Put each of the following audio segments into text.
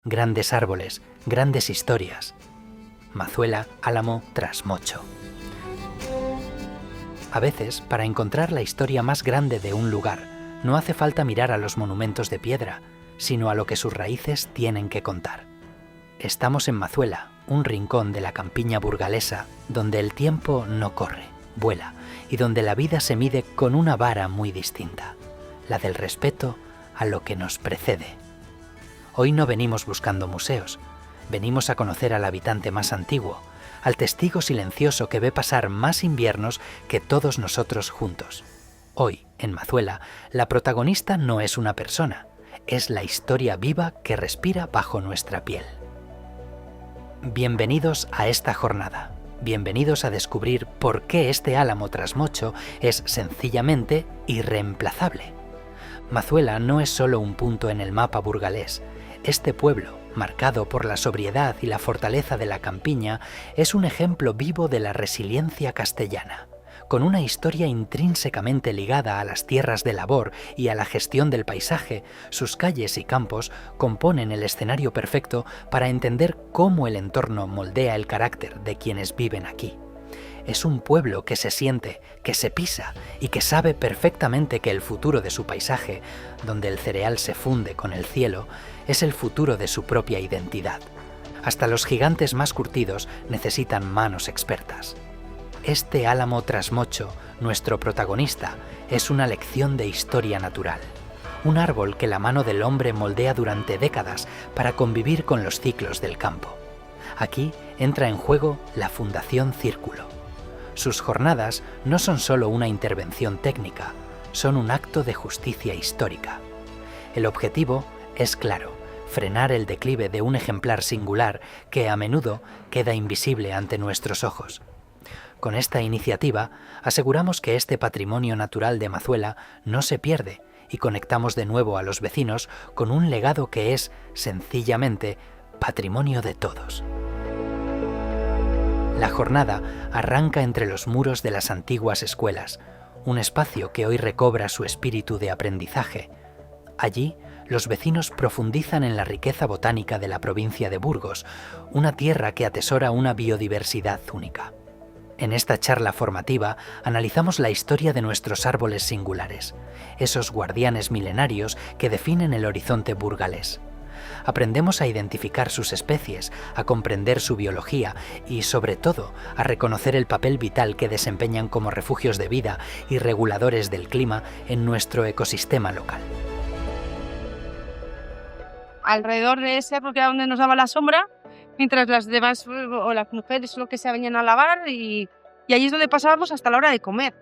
grandes árboles, grandes historias. Mazuela, Álamo, Trasmocho. A veces, para encontrar la historia más grande de un lugar, no hace falta mirar a los monumentos de piedra, sino a lo que sus raíces tienen que contar. Estamos en Mazuela, un rincón de la campiña burgalesa, donde el tiempo no corre, vuela, y donde la vida se mide con una vara muy distinta, la del respeto a lo que nos precede. Hoy no venimos buscando museos, venimos a conocer al habitante más antiguo, al testigo silencioso que ve pasar más inviernos que todos nosotros juntos. Hoy, en Mazuela, la protagonista no es una persona, es la historia viva que respira bajo nuestra piel. Bienvenidos a esta jornada. Bienvenidos a descubrir por qué este Álamo Trasmocho es sencillamente irreemplazable. Mazuela no es solo un punto en el mapa burgalés. Este pueblo, marcado por la sobriedad y la fortaleza de la campiña, es un ejemplo vivo de la resiliencia castellana. Con una historia intrínsecamente ligada a las tierras de labor y a la gestión del paisaje, sus calles y campos componen el escenario perfecto para entender cómo el entorno moldea el carácter de quienes viven aquí. Es un pueblo que se siente, que se pisa y que sabe perfectamente que el futuro de su paisaje, donde el cereal se funde con el cielo, es el futuro de su propia identidad. Hasta los gigantes más curtidos necesitan manos expertas. Este Álamo Trasmocho, nuestro protagonista, es una lección de historia natural. Un árbol que la mano del hombre moldea durante décadas para convivir con los ciclos del campo. Aquí entra en juego la Fundación Círculo. Sus jornadas no son solo una intervención técnica, son un acto de justicia histórica. El objetivo es claro: frenar el declive de un ejemplar singular que a menudo queda invisible ante nuestros ojos. Con esta iniciativa aseguramos que este patrimonio natural de Mazuela no se pierde y conectamos de nuevo a los vecinos con un legado que es, sencillamente, patrimonio de todos. La jornada arranca entre los muros de las antiguas escuelas, un espacio que hoy recobra su espíritu de aprendizaje. Allí, los vecinos profundizan en la riqueza botánica de la provincia de Burgos, una tierra que atesora una biodiversidad única. En esta charla formativa analizamos la historia de nuestros árboles singulares, esos guardianes milenarios que definen el horizonte burgalés. Aprendemos a identificar sus especies, a comprender su biología y, sobre todo, a reconocer el papel vital que desempeñan como refugios de vida y reguladores del clima en nuestro ecosistema local. Alrededor de ese árbol que era donde nos daba la sombra, mientras las demás o las mujeres lo que se venían a lavar y allí es donde pasábamos hasta la hora de comer.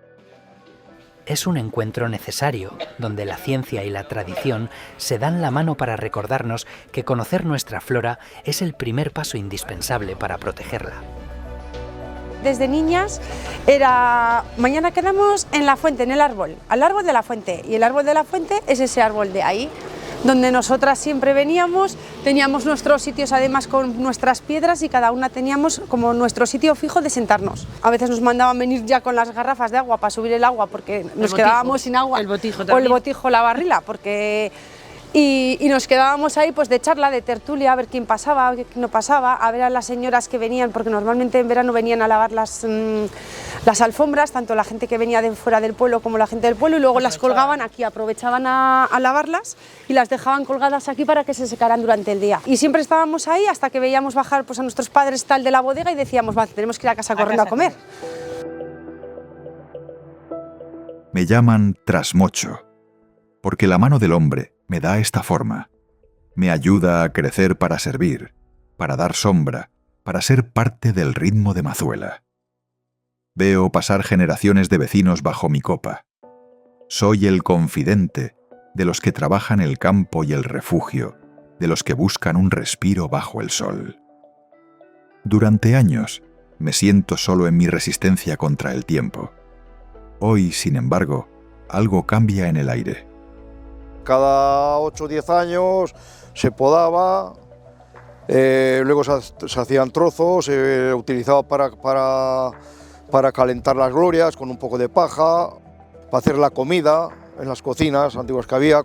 Es un encuentro necesario, donde la ciencia y la tradición se dan la mano para recordarnos que conocer nuestra flora es el primer paso indispensable para protegerla. Desde niñas era, mañana quedamos en la fuente, en el árbol, al árbol de la fuente, y el árbol de la fuente es ese árbol de ahí, donde nosotras siempre veníamos, teníamos nuestros sitios además con nuestras piedras y cada una teníamos como nuestro sitio fijo de sentarnos. A veces nos mandaban venir ya con las garrafas de agua para subir el agua porque nos quedábamos sin agua. El botijo también. O el botijo, la barrila, porque... Y nos quedábamos ahí pues de charla, de tertulia, a ver quién pasaba, quién no pasaba, a ver a las señoras que venían, porque normalmente en verano venían a lavar las alfombras, tanto la gente que venía de fuera del pueblo como la gente del pueblo, y luego las colgaban aquí, aprovechaban a lavarlas y las dejaban colgadas aquí para que se secaran durante el día. Y siempre estábamos ahí hasta que veíamos bajar pues, a nuestros padres tal de la bodega y decíamos, vale, tenemos que ir a casa corriendo a comer. Me llaman Trasmocho, porque la mano del hombre me da esta forma. Me ayuda a crecer para servir, para dar sombra, para ser parte del ritmo de Mazuela. Veo pasar generaciones de vecinos bajo mi copa. Soy el confidente de los que trabajan el campo y el refugio, de los que buscan un respiro bajo el sol. Durante años me siento solo en mi resistencia contra el tiempo. Hoy, sin embargo, algo cambia en el aire. Cada 8 o 10 años se podaba, luego se hacían trozos, se utilizaba para calentar las glorias con un poco de paja, para hacer la comida, en las cocinas antiguas que había,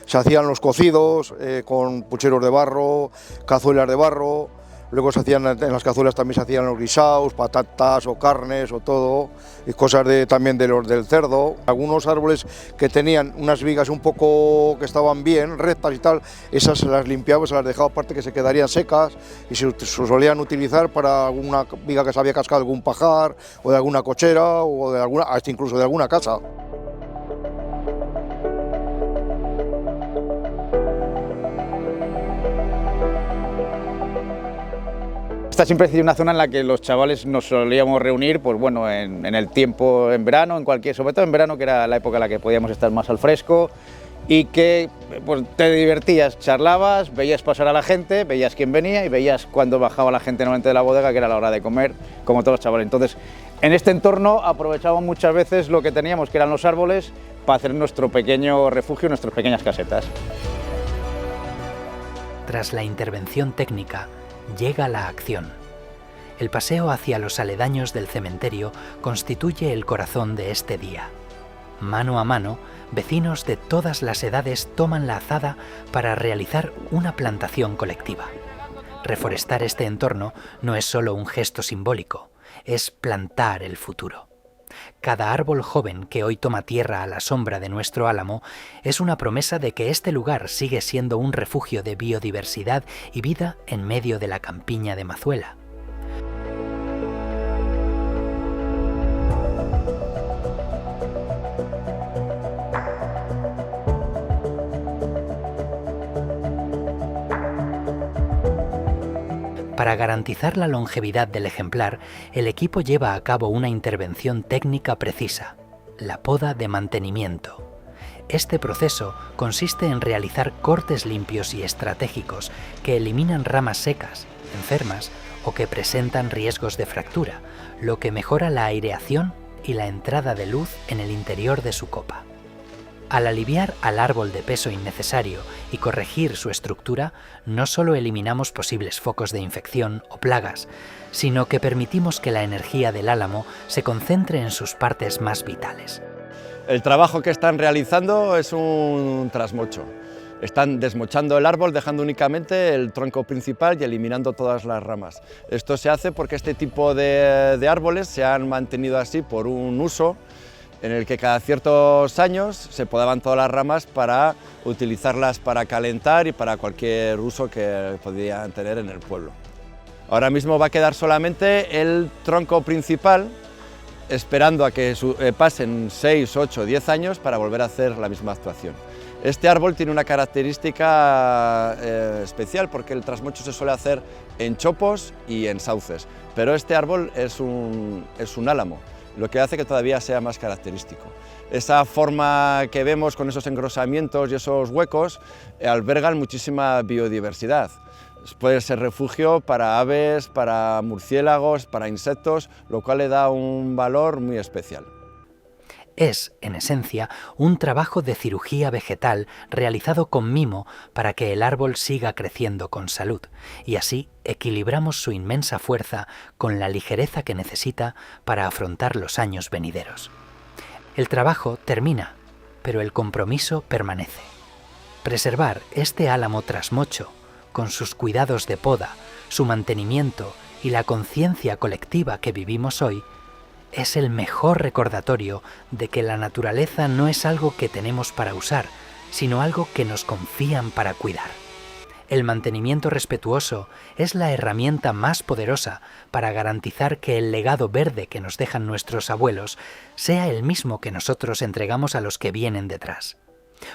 se hacían los cocidos con pucheros de barro, cazuelas de barro. Luego en las cazuelas también se hacían los guisados, patatas o carnes o todo, y cosas también del cerdo. Algunos árboles que tenían unas vigas un poco que estaban bien, rectas y tal, esas se las limpiaba, se las dejaba aparte que se quedarían secas y se solían utilizar para alguna viga que se había cascado de algún pajar o de alguna cochera o hasta incluso de alguna casa. Esta siempre ha sido una zona en la que los chavales nos solíamos reunir, pues bueno, en el tiempo, en verano, sobre todo en verano, que era la época en la que podíamos estar más al fresco y que pues, te divertías, charlabas, veías pasar a la gente, veías quién venía y veías cuando bajaba la gente nuevamente de la bodega, que era la hora de comer, como todos los chavales. Entonces, en este entorno aprovechábamos muchas veces lo que teníamos, que eran los árboles, para hacer nuestro pequeño refugio, nuestras pequeñas casetas. Tras la intervención técnica, llega la acción. El paseo hacia los aledaños del cementerio constituye el corazón de este día. Mano a mano, vecinos de todas las edades toman la azada para realizar una plantación colectiva. Reforestar este entorno no es solo un gesto simbólico, es plantar el futuro. Cada árbol joven que hoy toma tierra a la sombra de nuestro álamo es una promesa de que este lugar sigue siendo un refugio de biodiversidad y vida en medio de la campiña de Mazuela. Para garantizar la longevidad del ejemplar, el equipo lleva a cabo una intervención técnica precisa, la poda de mantenimiento. Este proceso consiste en realizar cortes limpios y estratégicos que eliminan ramas secas, enfermas o que presentan riesgos de fractura, lo que mejora la aireación y la entrada de luz en el interior de su copa. Al aliviar al árbol de peso innecesario y corregir su estructura, no solo eliminamos posibles focos de infección o plagas, sino que permitimos que la energía del álamo se concentre en sus partes más vitales. El trabajo que están realizando es un trasmocho. Están desmochando el árbol, dejando únicamente el tronco principal y eliminando todas las ramas. Esto se hace porque este tipo de árboles se han mantenido así por un uso en el que cada ciertos años se podaban todas las ramas para utilizarlas para calentar y para cualquier uso que podían tener en el pueblo. Ahora mismo va a quedar solamente el tronco principal, esperando a que pasen 6, 8, 10 años para volver a hacer la misma actuación. Este árbol tiene una característica especial porque el trasmocho se suele hacer en chopos y en sauces, pero este árbol es un álamo, lo que hace que todavía sea más característico. Esa forma que vemos con esos engrosamientos y esos huecos albergan muchísima biodiversidad. Puede ser refugio para aves, para murciélagos, para insectos, lo cual le da un valor muy especial. Es, en esencia, un trabajo de cirugía vegetal realizado con mimo para que el árbol siga creciendo con salud, y así equilibramos su inmensa fuerza con la ligereza que necesita para afrontar los años venideros. El trabajo termina, pero el compromiso permanece. Preservar este álamo trasmocho, con sus cuidados de poda, su mantenimiento y la conciencia colectiva que vivimos hoy, es el mejor recordatorio de que la naturaleza no es algo que tenemos para usar, sino algo que nos confían para cuidar. El mantenimiento respetuoso es la herramienta más poderosa para garantizar que el legado verde que nos dejan nuestros abuelos sea el mismo que nosotros entregamos a los que vienen detrás.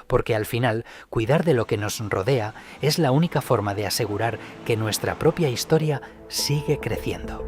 Porque al final, cuidar de lo que nos rodea es la única forma de asegurar que nuestra propia historia sigue creciendo.